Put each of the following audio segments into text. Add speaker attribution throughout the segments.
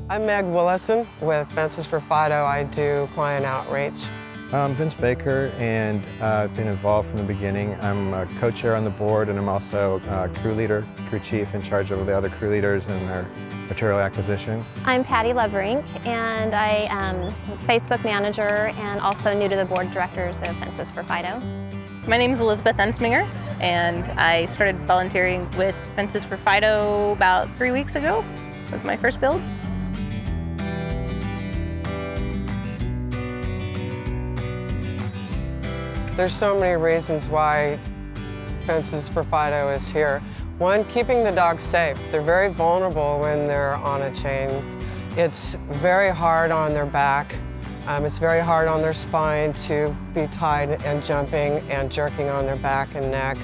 Speaker 1: I'm Meg Willison with Fences for Fido. I do client outreach.
Speaker 2: I'm Vince Baker, and I've been involved from the beginning. I'm a co-chair on the board, and I'm also a crew leader, crew chief, in charge of the other crew leaders and their material acquisition.
Speaker 3: I'm Patty Loverink, and I am Facebook manager and also new to the board of directors of Fences for Fido.
Speaker 4: My name is Elizabeth Ensminger, and I started volunteering with Fences for Fido about 3 weeks ago. That was my first build.
Speaker 1: There's so many reasons why Fences for Fido is here. One, keeping the dogs safe. They're very vulnerable when they're on a chain. It's very hard on their back. It's very hard on their spine to be tied and jumping and jerking on their back and neck.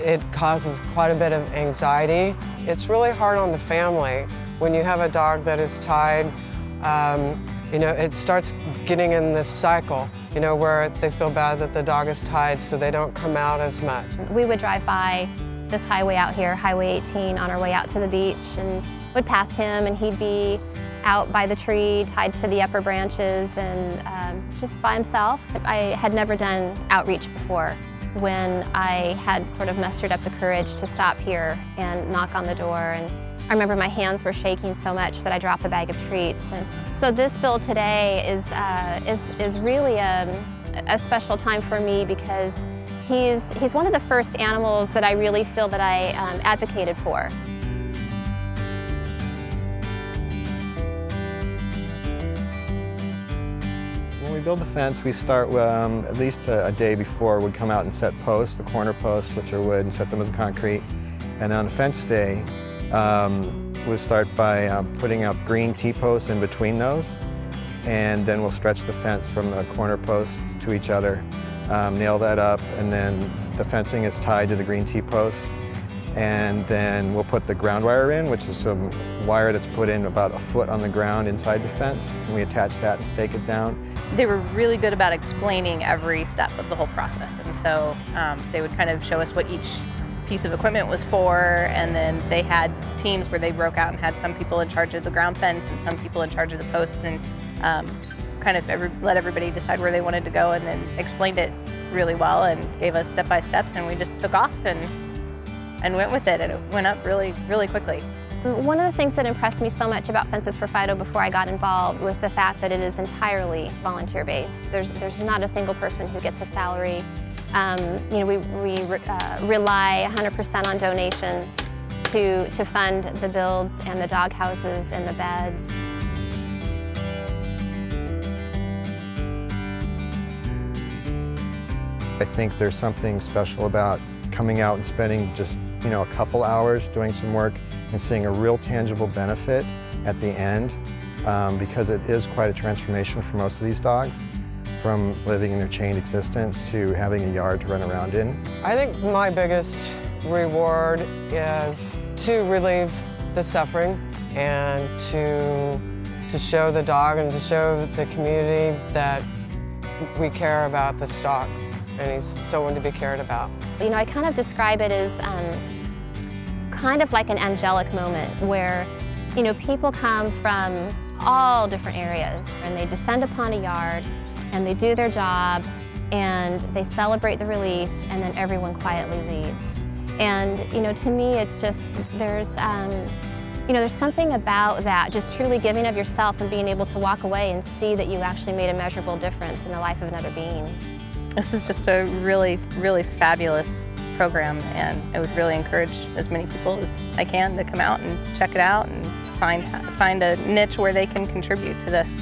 Speaker 1: It causes quite a bit of anxiety. It's really hard on the family. When you have a dog that is tied, it starts getting in this cycle, where they feel bad that the dog is tied, so they don't come out as much.
Speaker 3: We would drive by this highway out here, Highway 18, on our way out to the beach, and would pass him, and he'd be out by the tree, tied to the upper branches, and just by himself. I had never done outreach before. When I had sort of mustered up the courage to stop here and knock on the door, and I remember my hands were shaking so much that I dropped the bag of treats. And so this build today is really a special time for me because he's one of the first animals that I really feel that I advocated for.
Speaker 2: When we build the fence, we start at least a day before. We'd come out and set posts, the corner posts, which are wood, and set them as concrete. And on fence day, we'll start by putting up green T-posts in between those, and then we'll stretch the fence from the corner posts to each other, nail that up, and then the fencing is tied to the green T-posts. And then we'll put the ground wire in, which is some wire that's put in about a foot on the ground inside the fence, and we attach that and stake it down.
Speaker 4: They were really good about explaining every step of the whole process, and so they would kind of show us what each piece of equipment was for, and then they had teams where they broke out and had some people in charge of the ground fence and some people in charge of the posts, and kind of let everybody decide where they wanted to go, and then explained it really well and gave us step-by-steps, and we just took off and went with it, and it went up really, really quickly.
Speaker 3: One of the things that impressed me so much about Fences for Fido before I got involved was the fact that it is entirely volunteer-based. There's not a single person who gets a salary. We rely 100% on donations to fund the builds and the dog houses and the beds.
Speaker 2: I think there's something special about coming out and spending just a couple hours doing some work and seeing a real tangible benefit at the end, because it is quite a transformation for most of these dogs, from living in their chained existence to having a yard to run around in.
Speaker 1: I think my biggest reward is to relieve the suffering and to show the dog and to show the community that we care about this dog, and he's someone to be cared about.
Speaker 3: I kind of describe it as kind of like an angelic moment where, people come from all different areas and they descend upon a yard and they do their job and they celebrate the release, and then everyone quietly leaves. And, to me, it's just, there's something about that, just truly giving of yourself and being able to walk away and see that you actually made a measurable difference in the life of another being.
Speaker 4: This is just a really, really fabulous program, and I would really encourage as many people as I can to come out and check it out and find a niche where they can contribute to this.